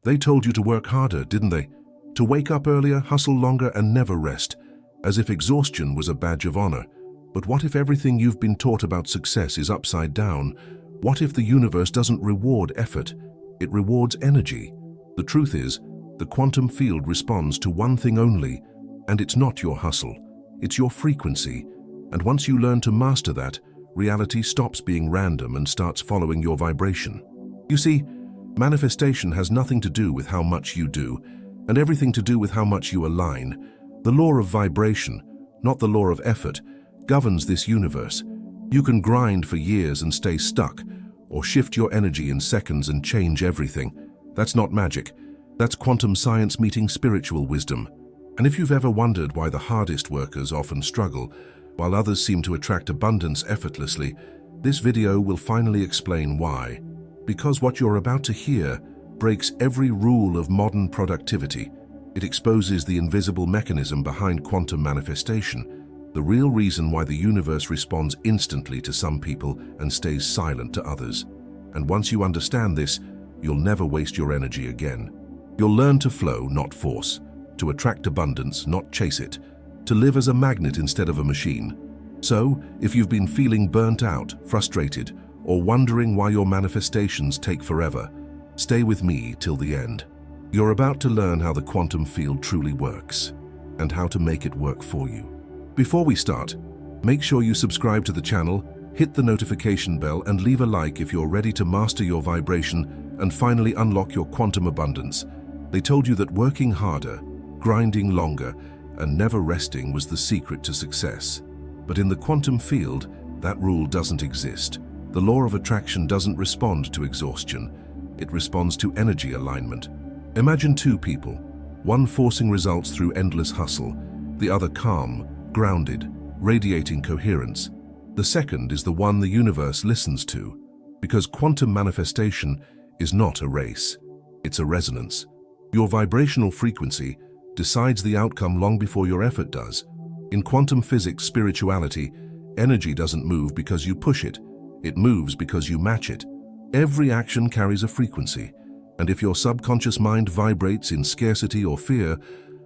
They told you to work harder, didn't they? To wake up earlier, hustle longer, and never rest, as if exhaustion was a badge of honor. But what if everything you've been taught about success is upside down? What if the universe doesn't reward effort? It rewards energy. The truth is, the quantum field responds to one thing only, and it's not your hustle. It's your frequency. And once you learn to master that, reality stops being random and starts following your vibration. You see, manifestation has nothing to do with how much you do, and everything to do with how much you align. The law of vibration, not the law of effort, governs this universe. You can grind for years and stay stuck, or shift your energy in seconds and change everything. That's not magic. That's quantum science meeting spiritual wisdom. And if you've ever wondered why the hardest workers often struggle, while others seem to attract abundance effortlessly, this video will finally explain why. Because what you're about to hear breaks every rule of modern productivity. It exposes the invisible mechanism behind quantum manifestation, the real reason why the universe responds instantly to some people and stays silent to others. And once you understand this, you'll never waste your energy again. You'll learn to flow, not force, to attract abundance, not chase it, to live as a magnet instead of a machine. So, if you've been feeling burnt out, frustrated, or wondering why your manifestations take forever, stay with me till the end. You're about to learn how the quantum field truly works, and how to make it work for you. Before we start, make sure you subscribe to the channel, hit the notification bell, and leave a like if you're ready to master your vibration and finally unlock your quantum abundance. They told you that working harder, grinding longer, and never resting was the secret to success. But in the quantum field, that rule doesn't exist. The law of attraction doesn't respond to exhaustion. It responds to energy alignment. Imagine two people, one forcing results through endless hustle, the other calm, grounded, radiating coherence. The second is the one the universe listens to, because quantum manifestation is not a race. It's a resonance. Your vibrational frequency decides the outcome long before your effort does. In quantum physics spirituality, energy doesn't move because you push it. It moves because you match it. Every action carries a frequency, and if your subconscious mind vibrates in scarcity or fear,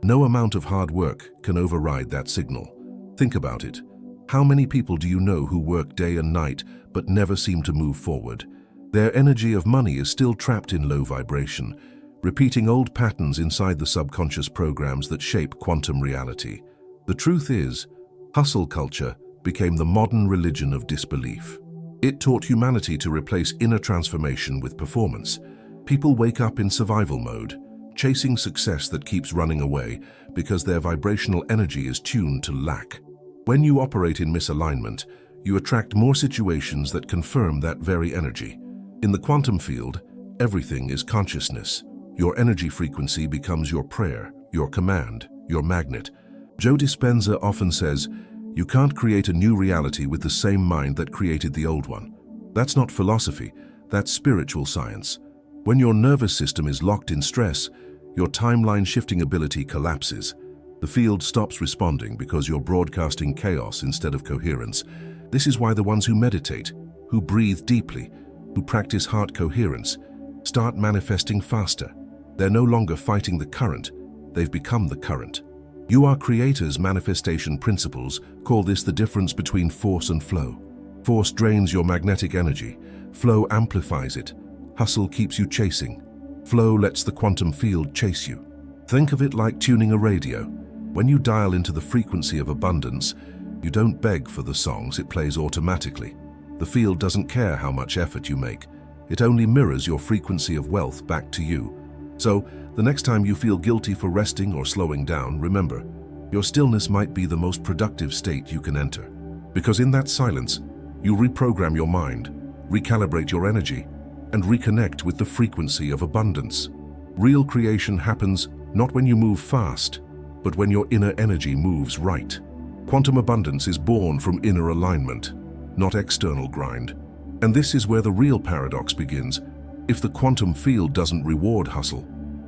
no amount of hard work can override that signal. Think about it. How many people do you know who work day and night but never seem to move forward? Their energy of money is still trapped in low vibration, repeating old patterns inside the subconscious programs that shape quantum reality. The truth is, hustle culture became the modern religion of disbelief. It taught humanity to replace inner transformation with performance. People wake up in survival mode, chasing success that keeps running away because their vibrational energy is tuned to lack. When you operate in misalignment, you attract more situations that confirm that very energy. In the quantum field, everything is consciousness. Your energy frequency becomes your prayer, your command, your magnet. Joe Dispenza often says, "You can't create a new reality with the same mind that created the old one." That's not philosophy, that's spiritual science. When your nervous system is locked in stress, your timeline shifting ability collapses. The field stops responding because you're broadcasting chaos instead of coherence. This is why the ones who meditate, who breathe deeply, who practice heart coherence, start manifesting faster. They're no longer fighting the current, they've become the current. You are creators' manifestation principles call this the difference between force and flow. Force drains your magnetic energy, flow amplifies it. Hustle keeps you chasing. Flow lets the quantum field chase you. Think of it like tuning a radio. When you dial into the frequency of abundance, you don't beg for the songs, it plays automatically. The field doesn't care how much effort you make. It only mirrors your frequency of wealth back to you. So, the next time you feel guilty for resting or slowing down, remember, your stillness might be the most productive state you can enter. Because in that silence, you reprogram your mind, recalibrate your energy, and reconnect with the frequency of abundance. Real creation happens not when you move fast, but when your inner energy moves right. Quantum abundance is born from inner alignment, not external grind. And this is where the real paradox begins. If the quantum field doesn't reward hustle,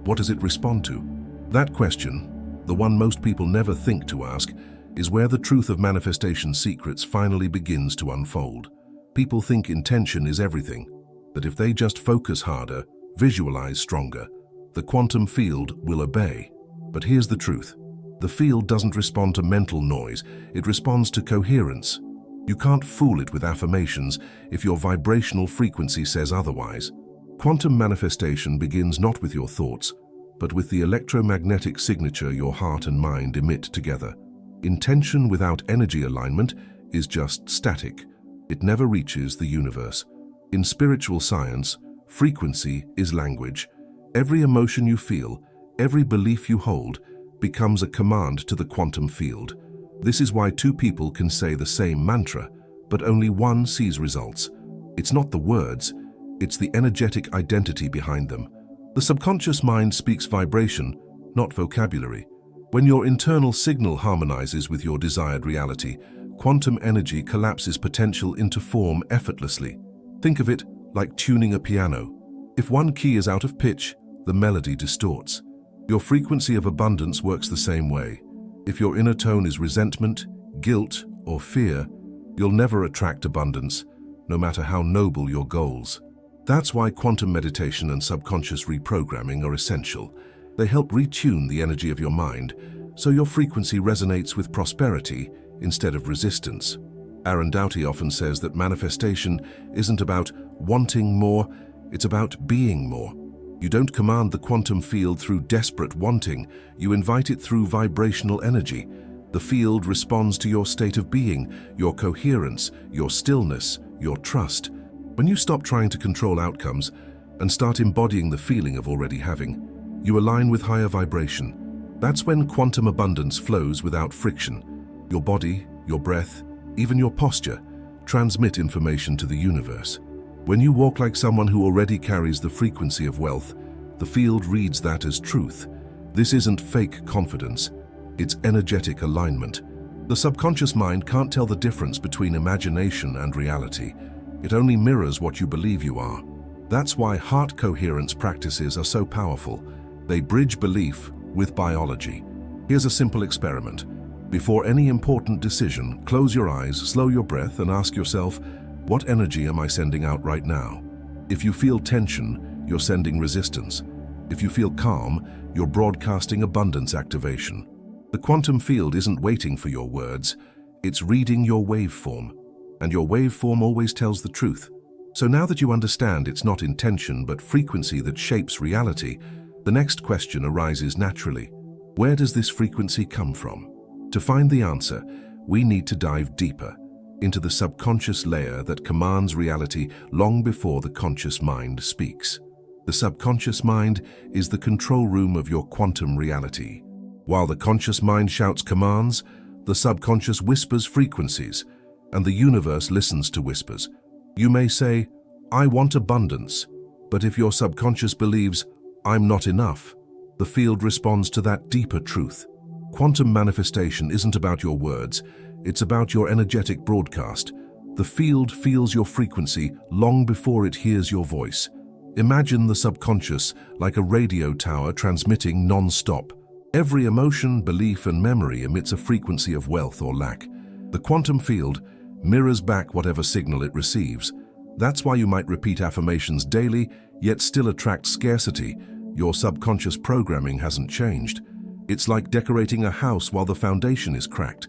what does it respond to? That question, the one most people never think to ask, is where the truth of manifestation secrets finally begins to unfold. People think intention is everything, that if they just focus harder, visualize stronger, the quantum field will obey. But here's the truth. The field doesn't respond to mental noise, it responds to coherence. You can't fool it with affirmations if your vibrational frequency says otherwise. Quantum manifestation begins not with your thoughts, but with the electromagnetic signature your heart and mind emit together. Intention without energy alignment is just static. It never reaches the universe. In spiritual science, frequency is language. Every emotion you feel, every belief you hold, becomes a command to the quantum field. This is why two people can say the same mantra, but only one sees results. It's not the words, it's the energetic identity behind them. The subconscious mind speaks vibration, not vocabulary. When your internal signal harmonizes with your desired reality, quantum energy collapses potential into form effortlessly. Think of it like tuning a piano. If one key is out of pitch, the melody distorts. Your frequency of abundance works the same way. If your inner tone is resentment, guilt, or fear, you'll never attract abundance, no matter how noble your goals. That's why quantum meditation and subconscious reprogramming are essential. They help retune the energy of your mind, so your frequency resonates with prosperity instead of resistance. Aaron Doughty often says that manifestation isn't about wanting more, it's about being more. You don't command the quantum field through desperate wanting, you invite it through vibrational energy. The field responds to your state of being, your coherence, your stillness, your trust. When you stop trying to control outcomes and start embodying the feeling of already having, you align with higher vibration. That's when quantum abundance flows without friction. Your body, your breath, even your posture transmit information to the universe. When you walk like someone who already carries the frequency of wealth, the field reads that as truth. This isn't fake confidence, it's energetic alignment. The subconscious mind can't tell the difference between imagination and reality. It only mirrors what you believe you are. That's why heart coherence practices are so powerful. They bridge belief with biology. Here's a simple experiment. Before any important decision, close your eyes, slow your breath, and ask yourself, what energy am I sending out right now? If you feel tension, you're sending resistance. If you feel calm, you're broadcasting abundance activation. The quantum field isn't waiting for your words, it's reading your waveform. And your waveform always tells the truth. So now that you understand it's not intention but frequency that shapes reality, the next question arises naturally. Where does this frequency come from? To find the answer, we need to dive deeper into the subconscious layer that commands reality long before the conscious mind speaks. The subconscious mind is the control room of your quantum reality. While the conscious mind shouts commands, the subconscious whispers frequencies, and the universe listens to whispers. You may say, I want abundance, but if your subconscious believes, I'm not enough, the field responds to that deeper truth. Quantum manifestation isn't about your words, it's about your energetic broadcast. The field feels your frequency long before it hears your voice. Imagine the subconscious like a radio tower transmitting non-stop. Every emotion, belief, and memory emits a frequency of wealth or lack. The quantum field mirrors back whatever signal it receives. That's why you might repeat affirmations daily, yet still attract scarcity. Your subconscious programming hasn't changed. It's like decorating a house while the foundation is cracked.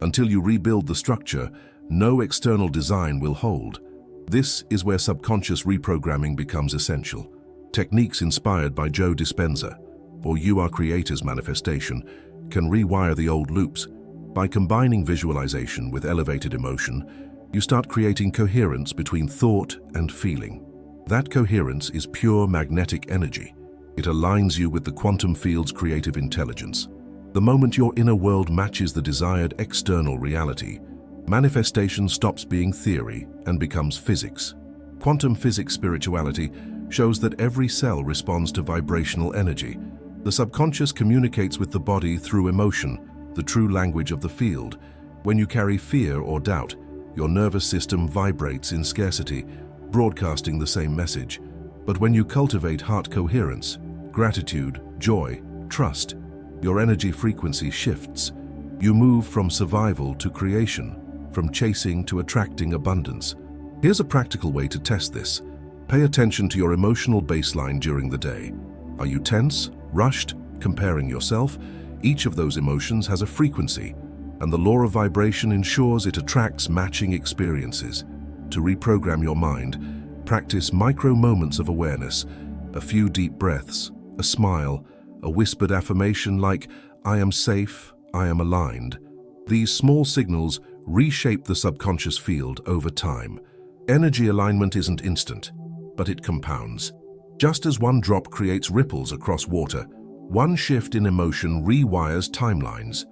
Until you rebuild the structure, no external design will hold. This is where subconscious reprogramming becomes essential. Techniques inspired by Joe Dispenza, or You Are Creator's manifestation, can rewire the old loops. By combining visualization with elevated emotion, you start creating coherence between thought and feeling. That coherence is pure magnetic energy. It aligns you with the quantum field's creative intelligence. The moment your inner world matches the desired external reality, manifestation stops being theory and becomes physics. Quantum physics spirituality shows that every cell responds to vibrational energy. The subconscious communicates with the body through emotion, the true language of the field. When you carry fear or doubt, your nervous system vibrates in scarcity, broadcasting the same message. But when you cultivate heart coherence, gratitude, joy, trust, your energy frequency shifts. You move from survival to creation, from chasing to attracting abundance. Here's a practical way to test this. Pay attention to your emotional baseline during the day. Are you tense, rushed, comparing yourself? Each of those emotions has a frequency, and the law of vibration ensures it attracts matching experiences. To reprogram your mind, practice micro moments of awareness, a few deep breaths, a smile, a whispered affirmation like, "I am safe, I am aligned." These small signals reshape the subconscious field over time. Energy alignment isn't instant, but it compounds. Just as one drop creates ripples across water, one shift in emotion rewires timelines.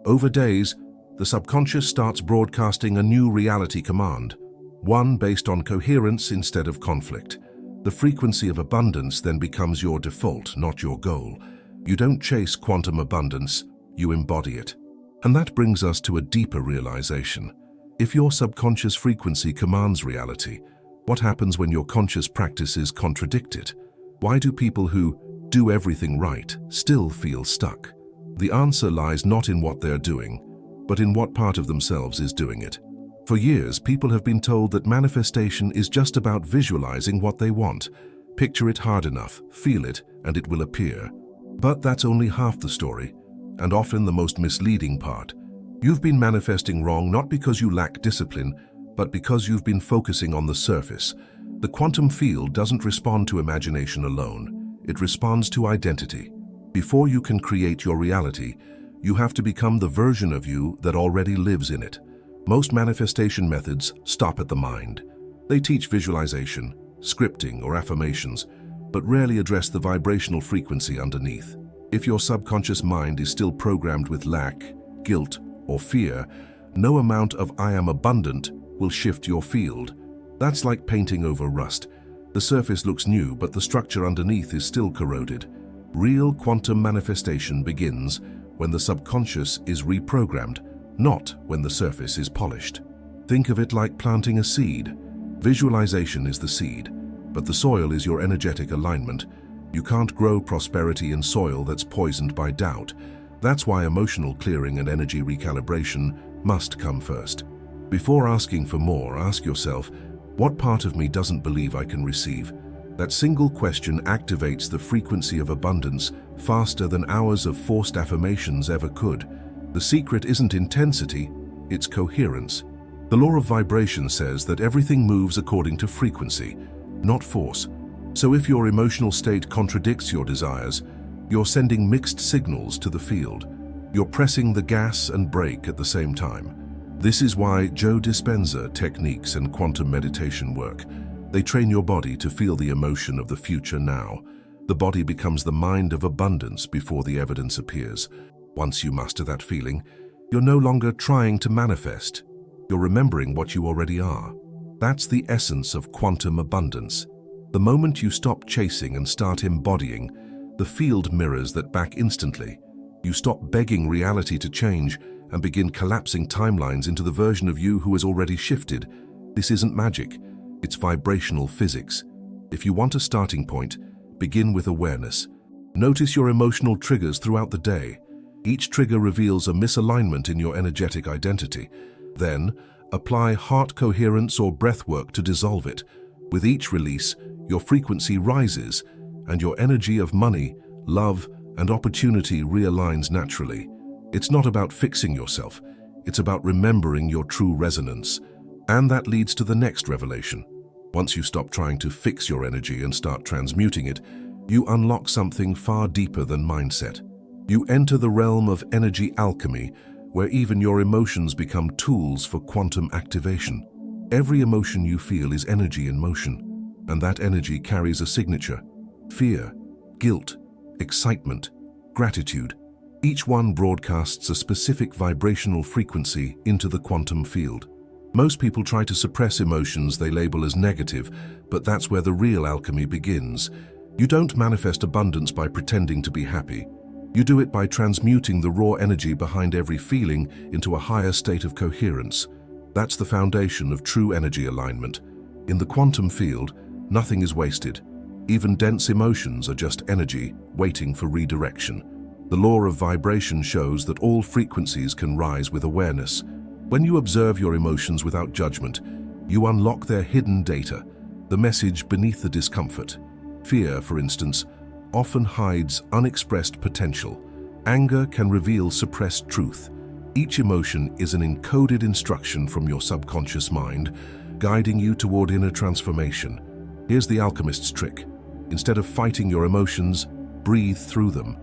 Over days, the subconscious starts broadcasting a new reality command, one based on coherence instead of conflict. The frequency of abundance then becomes your default, not your goal. You don't chase quantum abundance, you embody it. And that brings us to a deeper realization. If your subconscious frequency commands reality, what happens when your conscious practices contradict it? Why do people who do everything right still feel stuck? The answer lies not in what they're doing, but in what part of themselves is doing it. For years, people have been told that manifestation is just about visualizing what they want. Picture it hard enough, feel it, and it will appear. But that's only half the story, and often the most misleading part. You've been manifesting wrong not because you lack discipline, but because you've been focusing on the surface. The quantum field doesn't respond to imagination alone. It responds to identity. Before you can create your reality, you have to become the version of you that already lives in it. Most manifestation methods stop at the mind. They teach visualization, scripting, or affirmations, but rarely address the vibrational frequency underneath. If your subconscious mind is still programmed with lack, guilt, or fear, no amount of "I am abundant" will shift your field. That's like painting over rust. The surface looks new, but the structure underneath is still corroded. Real quantum manifestation begins when the subconscious is reprogrammed, not when the surface is polished. Think of it like planting a seed. Visualization is the seed, but the soil is your energetic alignment. You can't grow prosperity in soil that's poisoned by doubt. That's why emotional clearing and energy recalibration must come first. Before asking for more, ask yourself, what part of me doesn't believe I can receive? That single question activates the frequency of abundance faster than hours of forced affirmations ever could. The secret isn't intensity, it's coherence. The law of vibration says that everything moves according to frequency, not force. So if your emotional state contradicts your desires, you're sending mixed signals to the field. You're pressing the gas and brake at the same time. This is why Joe Dispenza techniques and quantum meditation work. They train your body to feel the emotion of the future now. The body becomes the mind of abundance before the evidence appears. Once you master that feeling, you're no longer trying to manifest. You're remembering what you already are. That's the essence of quantum abundance. The moment you stop chasing and start embodying, the field mirrors that back instantly. You stop begging reality to change and begin collapsing timelines into the version of you who has already shifted. This isn't magic, it's vibrational physics. If you want a starting point, begin with awareness. Notice your emotional triggers throughout the day. Each trigger reveals a misalignment in your energetic identity. Then, apply heart coherence or breath work to dissolve it. With each release, your frequency rises, and your energy of money, love, and opportunity realigns naturally. It's not about fixing yourself, it's about remembering your true resonance. And that leads to the next revelation. Once you stop trying to fix your energy and start transmuting it, you unlock something far deeper than mindset. You enter the realm of energy alchemy, where even your emotions become tools for quantum activation. Every emotion you feel is energy in motion, and that energy carries a signature: fear, guilt, excitement, gratitude. Each one broadcasts a specific vibrational frequency into the quantum field. Most people try to suppress emotions they label as negative, but that's where the real alchemy begins. You don't manifest abundance by pretending to be happy. You do it by transmuting the raw energy behind every feeling into a higher state of coherence. That's the foundation of true energy alignment. In the quantum field, nothing is wasted. Even dense emotions are just energy waiting for redirection. The law of vibration shows that all frequencies can rise with awareness. When you observe your emotions without judgment, you unlock their hidden data, the message beneath the discomfort. Fear, for instance, often hides unexpressed potential. Anger can reveal suppressed truth. Each emotion is an encoded instruction from your subconscious mind, guiding you toward inner transformation. Here's the alchemist's trick. Instead of fighting your emotions, breathe through them.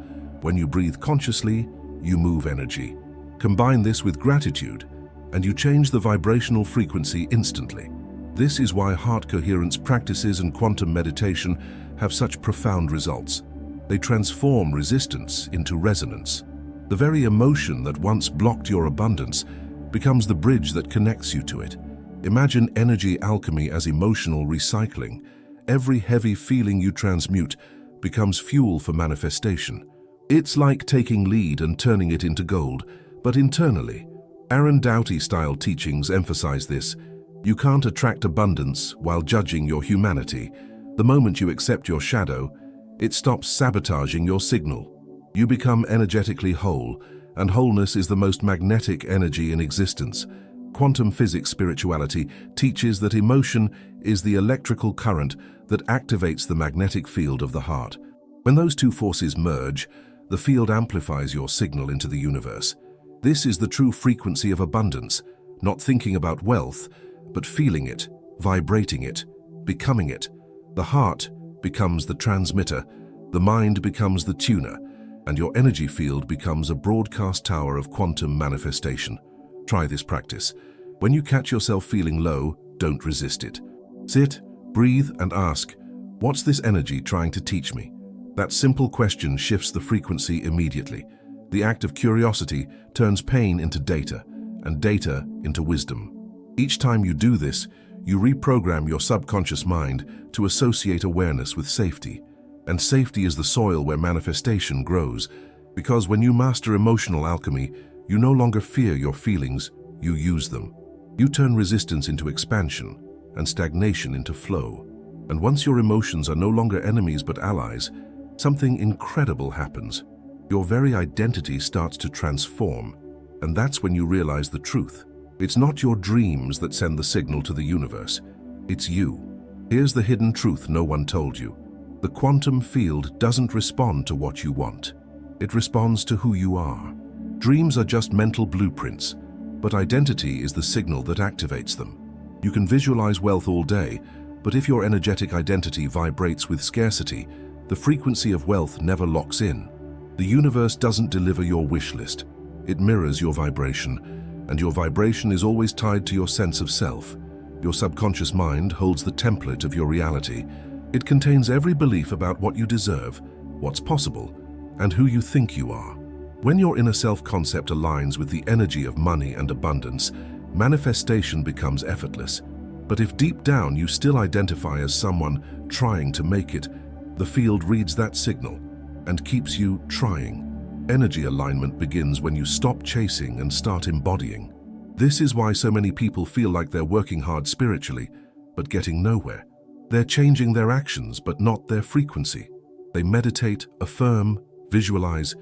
When you breathe consciously, you move energy. Combine this with gratitude, and you change the vibrational frequency instantly. This is why heart coherence practices and quantum meditation have such profound results. They transform resistance into resonance. The very emotion that once blocked your abundance becomes the bridge that connects you to it. Imagine energy alchemy as emotional recycling. Every heavy feeling you transmute becomes fuel for manifestation. It's like taking lead and turning it into gold, but internally. Aaron Doughty-style teachings emphasize this. You can't attract abundance while judging your humanity. The moment you accept your shadow, it stops sabotaging your signal. You become energetically whole, and wholeness is the most magnetic energy in existence. Quantum physics spirituality teaches that emotion is the electrical current that activates the magnetic field of the heart. When those two forces merge, the field amplifies your signal into the universe. This is the true frequency of abundance, not thinking about wealth, but feeling it, vibrating it, becoming it. The heart becomes the transmitter, the mind becomes the tuner, and your energy field becomes a broadcast tower of quantum manifestation. Try this practice. When you catch yourself feeling low, don't resist it. Sit, breathe, and ask, what's this energy trying to teach me? That simple question shifts the frequency immediately. The act of curiosity turns pain into data, and data into wisdom. Each time you do this, you reprogram your subconscious mind to associate awareness with safety. And safety is the soil where manifestation grows, because when you master emotional alchemy, you no longer fear your feelings, you use them. You turn resistance into expansion and stagnation into flow. And once your emotions are no longer enemies but allies, something incredible happens. Your very identity starts to transform, and that's when you realize the truth. It's not your dreams that send the signal to the universe. It's you. Here's the hidden truth no one told you. The quantum field doesn't respond to what you want. It responds to who you are. Dreams are just mental blueprints, but identity is the signal that activates them. You can visualize wealth all day, but if your energetic identity vibrates with scarcity, the frequency of wealth never locks in. The universe doesn't deliver your wish list. It mirrors your vibration, and your vibration is always tied to your sense of self. Your subconscious mind holds the template of your reality. It contains every belief about what you deserve, what's possible, and who you think you are. When your inner self-concept aligns with the energy of money and abundance, manifestation becomes effortless. But if deep down you still identify as someone trying to make it, the field reads that signal and keeps you trying. Energy alignment begins when you stop chasing and start embodying. This is why so many people feel like they're working hard spiritually, but getting nowhere. They're changing their actions, but not their frequency. They meditate, affirm, visualize,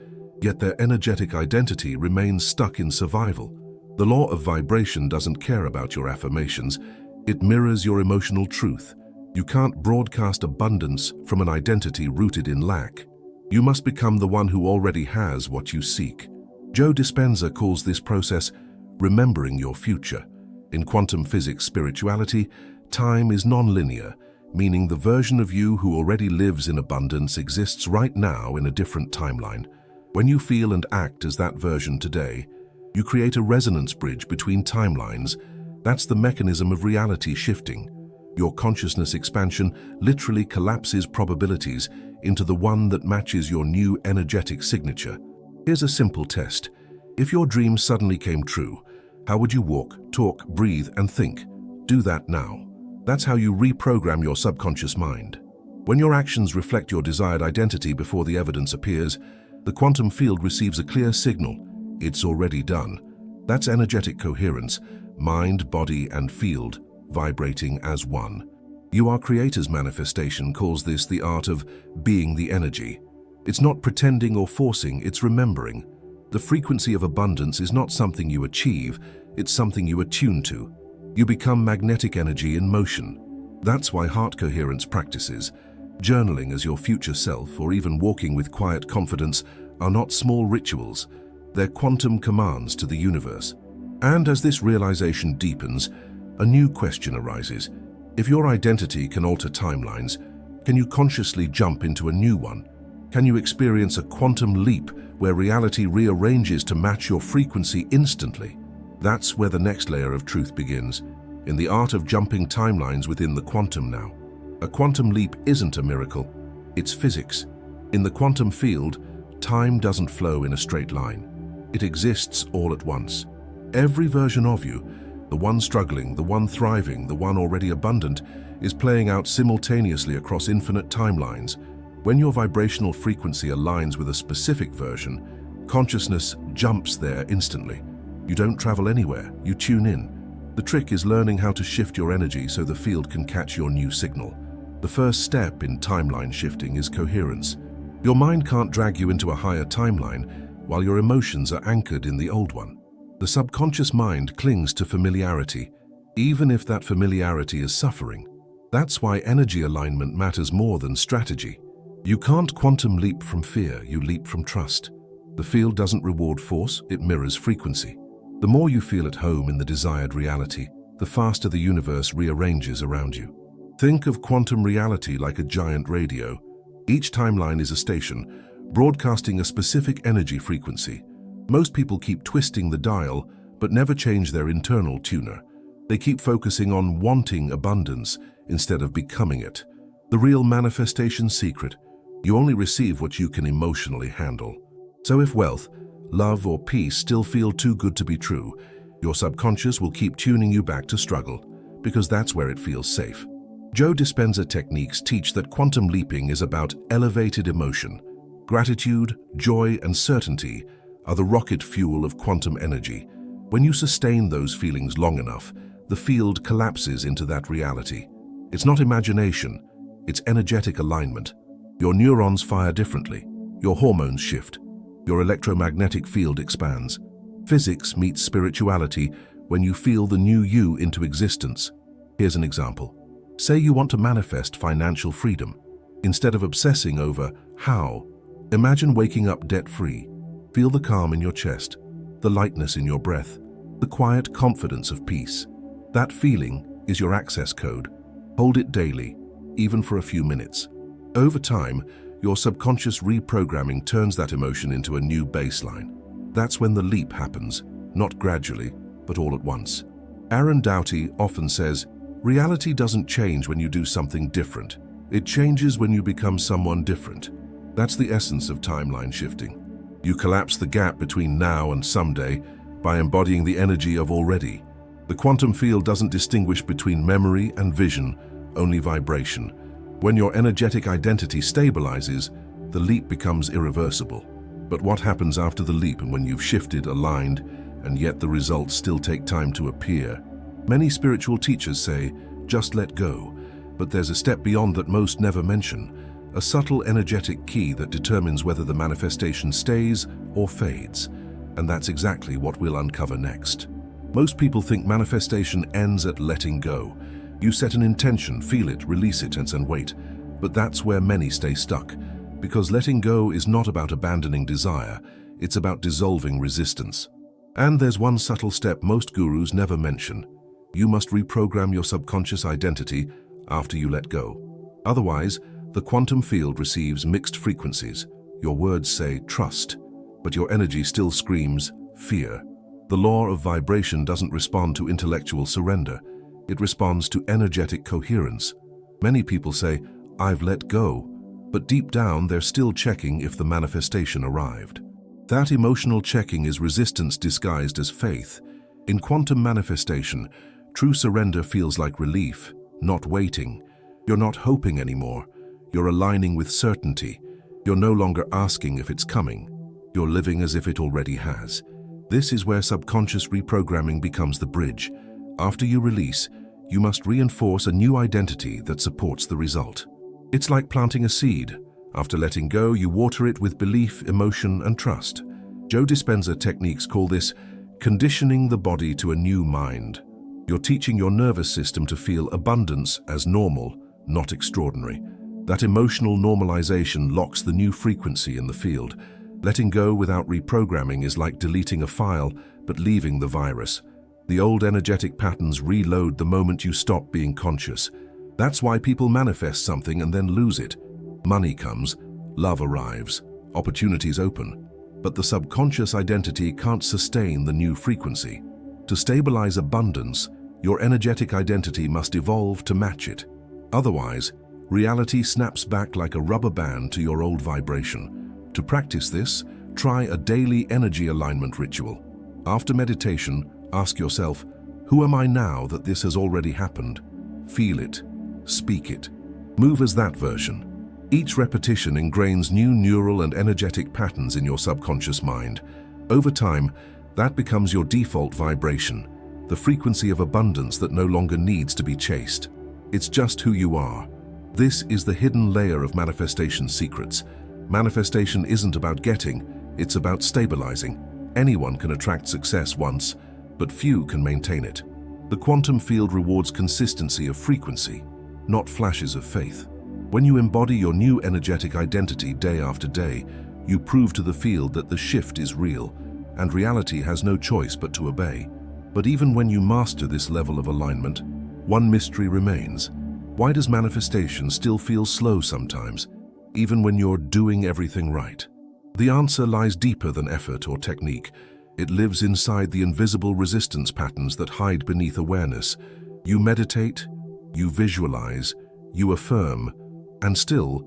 yet their energetic identity remains stuck in survival. The law of vibration doesn't care about your affirmations. It mirrors your emotional truth. You can't broadcast abundance from an identity rooted in lack. You must become the one who already has what you seek. Joe Dispenza calls this process remembering your future. In quantum physics spirituality, time is non-linear, meaning the version of you who already lives in abundance exists right now in a different timeline. When you feel and act as that version today, you create a resonance bridge between timelines. That's the mechanism of reality shifting. Your consciousness expansion literally collapses probabilities into the one that matches your new energetic signature. Here's a simple test. If your dream suddenly came true, how would you walk, talk, breathe, and think? Do that now. That's how you reprogram your subconscious mind. When your actions reflect your desired identity before the evidence appears, the quantum field receives a clear signal. It's already done. That's energetic coherence, mind, body, and field vibrating as one. UR Creator's manifestation calls this the art of being the energy. It's not pretending or forcing, it's remembering. The frequency of abundance is not something you achieve, it's something you attune to. You become magnetic energy in motion. That's why heart coherence practices Journaling as your future self, or even walking with quiet confidence, are not small rituals. They're quantum commands to the universe. And as this realization deepens, a new question arises. If your identity can alter timelines, can you consciously jump into a new one? Can you experience a quantum leap where reality rearranges to match your frequency instantly? That's where the next layer of truth begins, in the art of jumping timelines within the quantum now. A quantum leap isn't a miracle, it's physics. In the quantum field, time doesn't flow in a straight line. It exists all at once. Every version of you, the one struggling, the one thriving, the one already abundant, is playing out simultaneously across infinite timelines. When your vibrational frequency aligns with a specific version, consciousness jumps there instantly. You don't travel anywhere, you tune in. The trick is learning how to shift your energy so the field can catch your new signal. The first step in timeline shifting is coherence. Your mind can't drag you into a higher timeline while your emotions are anchored in the old one. The subconscious mind clings to familiarity, even if that familiarity is suffering. That's why energy alignment matters more than strategy. You can't quantum leap from fear, you leap from trust. The field doesn't reward force, it mirrors frequency. The more you feel at home in the desired reality, the faster the universe rearranges around you. Think of quantum reality like a giant radio. Each timeline is a station, broadcasting a specific energy frequency. Most people keep twisting the dial, but never change their internal tuner. They keep focusing on wanting abundance instead of becoming it. The real manifestation secret: you only receive what you can emotionally handle. So if wealth, love, or peace still feel too good to be true, your subconscious will keep tuning you back to struggle, because that's where it feels safe. Joe Dispenza techniques teach that quantum leaping is about elevated emotion. Gratitude, joy, and certainty are the rocket fuel of quantum energy. When you sustain those feelings long enough, the field collapses into that reality. It's not imagination, it's energetic alignment. Your neurons fire differently, your hormones shift, your electromagnetic field expands. Physics meets spirituality when you feel the new you into existence. Here's an example. Say you want to manifest financial freedom. Instead of obsessing over how, imagine waking up debt-free. Feel the calm in your chest, the lightness in your breath, the quiet confidence of peace. That feeling is your access code. Hold it daily, even for a few minutes. Over time, your subconscious reprogramming turns that emotion into a new baseline. That's when the leap happens, not gradually, but all at once. Aaron Doughty often says, reality doesn't change when you do something different. It changes when you become someone different. That's the essence of timeline shifting. You collapse the gap between now and someday by embodying the energy of already. The quantum field doesn't distinguish between memory and vision, only vibration. When your energetic identity stabilizes, the leap becomes irreversible. But what happens after the leap and when you've shifted, aligned, and yet the results still take time to appear? Many spiritual teachers say, just let go. But there's a step beyond that most never mention, a subtle energetic key that determines whether the manifestation stays or fades. And that's exactly what we'll uncover next. Most people think manifestation ends at letting go. You set an intention, feel it, release it, and wait. But that's where many stay stuck. Because letting go is not about abandoning desire, it's about dissolving resistance. And there's one subtle step most gurus never mention. You must reprogram your subconscious identity after you let go. Otherwise, the quantum field receives mixed frequencies. Your words say trust, but your energy still screams fear. The law of vibration doesn't respond to intellectual surrender. It responds to energetic coherence. Many people say, I've let go, but deep down they're still checking if the manifestation arrived. That emotional checking is resistance disguised as faith. In quantum manifestation, true surrender feels like relief, not waiting. You're not hoping anymore. You're aligning with certainty. You're no longer asking if it's coming. You're living as if it already has. This is where subconscious reprogramming becomes the bridge. After you release, you must reinforce a new identity that supports the result. It's like planting a seed. After letting go, you water it with belief, emotion, and trust. Joe Dispenza techniques call this conditioning the body to a new mind. You're teaching your nervous system to feel abundance as normal, not extraordinary. That emotional normalization locks the new frequency in the field. Letting go without reprogramming is like deleting a file, but leaving the virus. The old energetic patterns reload the moment you stop being conscious. That's why people manifest something and then lose it. Money comes, love arrives, opportunities open. But the subconscious identity can't sustain the new frequency. To stabilize abundance, your energetic identity must evolve to match it. Otherwise, reality snaps back like a rubber band to your old vibration. To practice this, try a daily energy alignment ritual. After meditation, ask yourself, who am I now that this has already happened? Feel it, speak it, move as that version. Each repetition ingrains new neural and energetic patterns in your subconscious mind. Over time, that becomes your default vibration, the frequency of abundance that no longer needs to be chased. It's just who you are. This is the hidden layer of manifestation secrets. Manifestation isn't about getting, it's about stabilizing. Anyone can attract success once, but few can maintain it. The quantum field rewards consistency of frequency, not flashes of faith. When you embody your new energetic identity day after day, you prove to the field that the shift is real, and reality has no choice but to obey. But even when you master this level of alignment, one mystery remains. Why does manifestation still feel slow sometimes, even when you're doing everything right? The answer lies deeper than effort or technique. It lives inside the invisible resistance patterns that hide beneath awareness. You meditate, you visualize, you affirm, and still,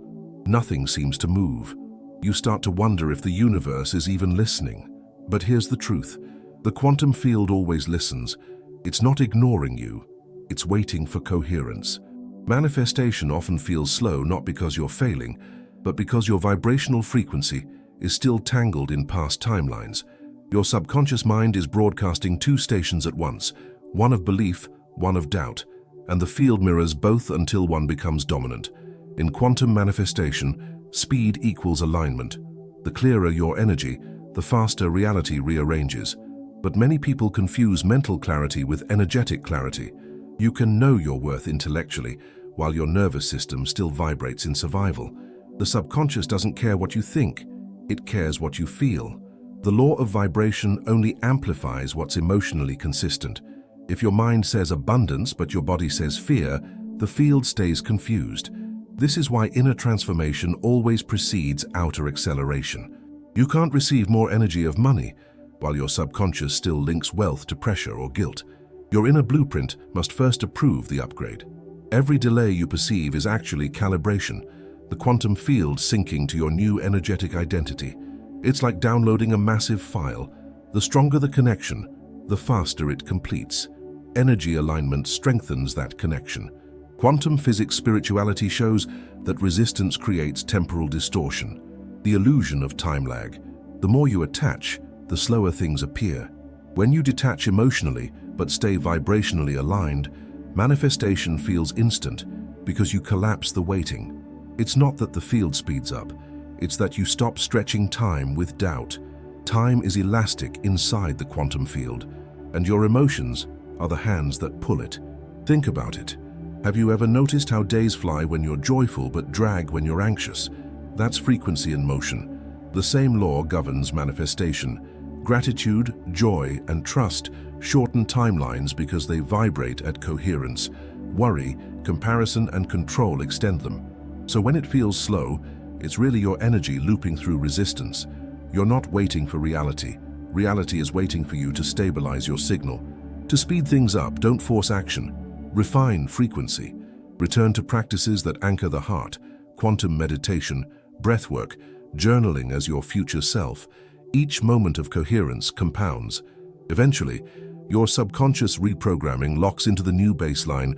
nothing seems to move. You start to wonder if the universe is even listening. But here's the truth. The quantum field always listens. It's not ignoring you. It's waiting for coherence. Manifestation often feels slow not because you're failing, but because your vibrational frequency is still tangled in past timelines. Your subconscious mind is broadcasting two stations at once, one of belief, one of doubt, and the field mirrors both until one becomes dominant. In quantum manifestation, speed equals alignment. The clearer your energy, the faster reality rearranges. But many people confuse mental clarity with energetic clarity. You can know your worth intellectually, while your nervous system still vibrates in survival. The subconscious doesn't care what you think, it cares what you feel. The law of vibration only amplifies what's emotionally consistent. If your mind says abundance but your body says fear, the field stays confused. This is why inner transformation always precedes outer acceleration. You can't receive more energy of money, while your subconscious still links wealth to pressure or guilt. Your inner blueprint must first approve the upgrade. Every delay you perceive is actually calibration, the quantum field syncing to your new energetic identity. It's like downloading a massive file. The stronger the connection, the faster it completes. Energy alignment strengthens that connection. Quantum physics spirituality shows that resistance creates temporal distortion, the illusion of time lag. The more you attach, the slower things appear. When you detach emotionally but stay vibrationally aligned, manifestation feels instant because you collapse the waiting. It's not that the field speeds up, it's that you stop stretching time with doubt. Time is elastic inside the quantum field, and your emotions are the hands that pull it. Think about it. Have you ever noticed how days fly when you're joyful but drag when you're anxious? That's frequency in motion. The same law governs manifestation. Gratitude, joy, and trust shorten timelines because they vibrate at coherence. Worry, comparison, and control extend them. So when it feels slow, it's really your energy looping through resistance. You're not waiting for reality. Reality is waiting for you to stabilize your signal. To speed things up, don't force action. Refine frequency. Return to practices that anchor the heart, quantum meditation, breathwork, journaling as your future self. Each moment of coherence compounds. Eventually, your subconscious reprogramming locks into the new baseline,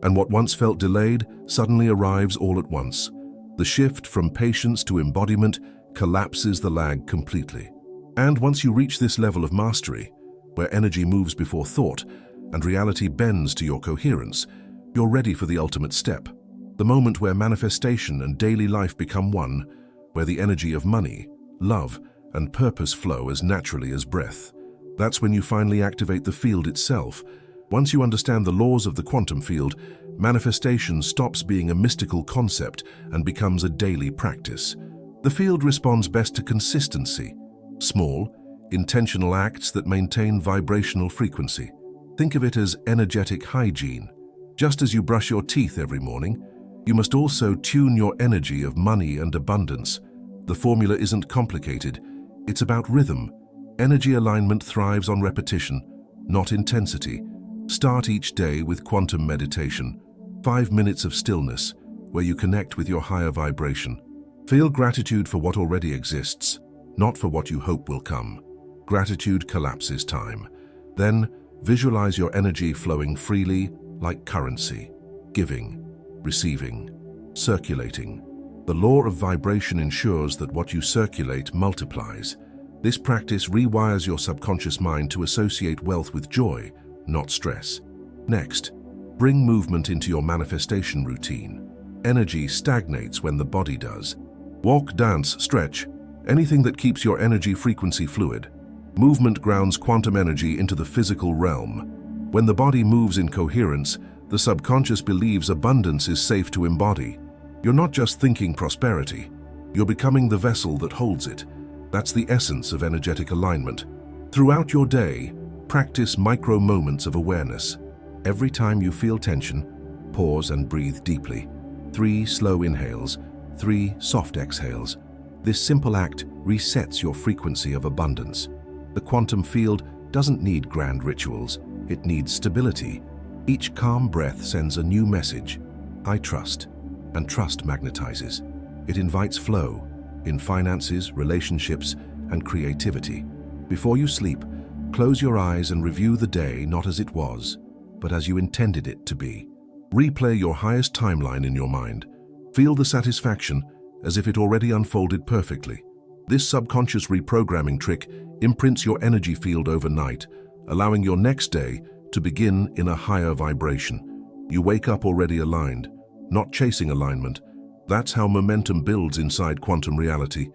and what once felt delayed suddenly arrives all at once. The shift from patience to embodiment collapses the lag completely. And once you reach this level of mastery, where energy moves before thought and reality bends to your coherence, you're ready for the ultimate step. The moment where manifestation and daily life become one, where the energy of money, love, and purpose flow as naturally as breath. That's when you finally activate the field itself. Once you understand the laws of the quantum field, Manifestation stops being a mystical concept and becomes a daily practice. The field responds best to consistency, small, intentional acts that maintain vibrational frequency. Think of it as energetic hygiene. Just as you brush your teeth every morning, you must also tune your energy of money and abundance. The formula isn't complicated. It's about rhythm. Energy alignment thrives on repetition, not intensity. Start each day with quantum meditation, 5 minutes of stillness, where you connect with your higher vibration. Feel gratitude for what already exists, not for what you hope will come. Gratitude collapses time. Then, visualize your energy flowing freely like currency, giving, receiving, circulating. The law of vibration ensures that what you circulate multiplies. This practice rewires your subconscious mind to associate wealth with joy, not stress. Next, bring movement into your manifestation routine. Energy stagnates when the body does. Walk, dance, stretch, anything that keeps your energy frequency fluid. Movement grounds quantum energy into the physical realm. When the body moves in coherence, the subconscious believes abundance is safe to embody. You're not just thinking prosperity, you're becoming the vessel that holds it. That's the essence of energetic alignment. Throughout your day, practice micro moments of awareness. Every time you feel tension, pause and breathe deeply. 3 slow inhales, 3 soft exhales. This simple act resets your frequency of abundance. The quantum field doesn't need grand rituals, it needs stability. Each calm breath sends a new message. I trust, and trust magnetizes. It invites flow in finances, relationships, and creativity. Before you sleep, close your eyes and review the day not as it was, but as you intended it to be. Replay your highest timeline in your mind. Feel the satisfaction as if it already unfolded perfectly. This subconscious reprogramming trick imprints your energy field overnight, allowing your next day to begin in a higher vibration. You wake up already aligned, not chasing alignment. That's how momentum builds inside quantum reality.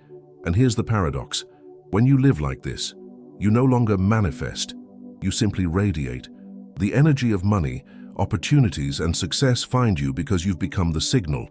And here's the paradox. When you live like this, you no longer manifest, you simply radiate. The energy of money, opportunities, and success find you because you've become the signal.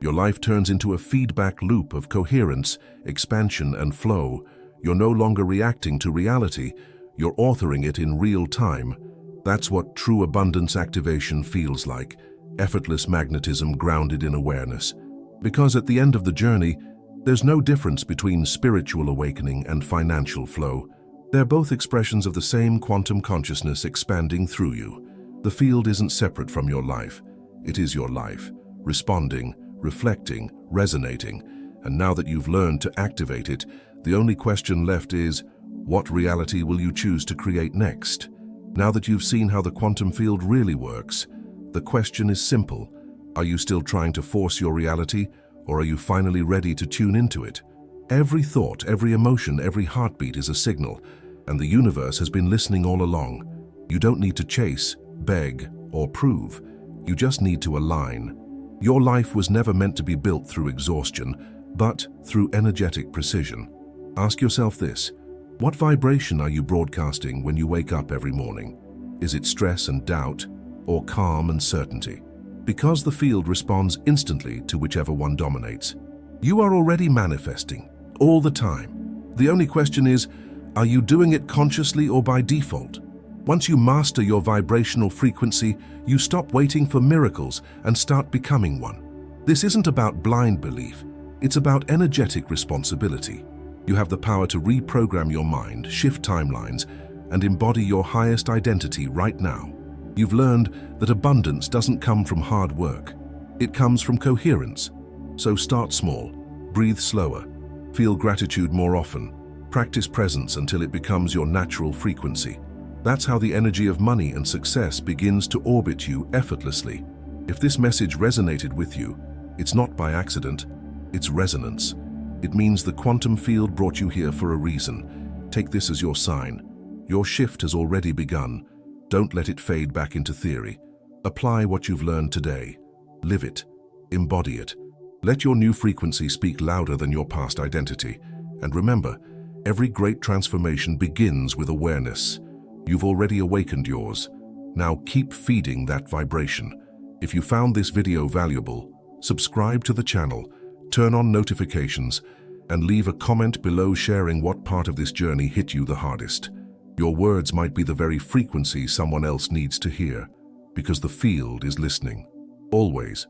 Your life turns into a feedback loop of coherence, expansion, and flow. You're no longer reacting to reality, you're authoring it in real time. That's what true abundance activation feels like, effortless magnetism grounded in awareness. Because at the end of the journey, there's no difference between spiritual awakening and financial flow. They're both expressions of the same quantum consciousness expanding through you. The field isn't separate from your life. It is your life, responding, reflecting, resonating. And now that you've learned to activate it, the only question left is, what reality will you choose to create next? Now that you've seen how the quantum field really works, the question is simple. Are you still trying to force your reality, or are you finally ready to tune into it? Every thought, every emotion, every heartbeat is a signal, and the universe has been listening all along. You don't need to chase, beg, or prove. You just need to align. Your life was never meant to be built through exhaustion, but through energetic precision. Ask yourself this: what vibration are you broadcasting when you wake up every morning? Is it stress and doubt, or calm and certainty? Because the field responds instantly to whichever one dominates. You are already manifesting, all the time. The only question is, are you doing it consciously or by default? Once you master your vibrational frequency, you stop waiting for miracles and start becoming one. This isn't about blind belief, it's about energetic responsibility. You have the power to reprogram your mind, shift timelines, and embody your highest identity right now. You've learned that abundance doesn't come from hard work. It comes from coherence. So start small, breathe slower, feel gratitude more often, practice presence until it becomes your natural frequency. That's how the energy of money and success begins to orbit you effortlessly. If this message resonated with you, it's not by accident, it's resonance. It means the quantum field brought you here for a reason. Take this as your sign. Your shift has already begun. Don't let it fade back into theory. Apply what you've learned today. Live it. Embody it. Let your new frequency speak louder than your past identity. And remember, every great transformation begins with awareness. You've already awakened yours. Now keep feeding that vibration. If you found this video valuable, subscribe to the channel, turn on notifications, and leave a comment below sharing what part of this journey hit you the hardest. Your words might be the very frequency someone else needs to hear, because the field is listening. Always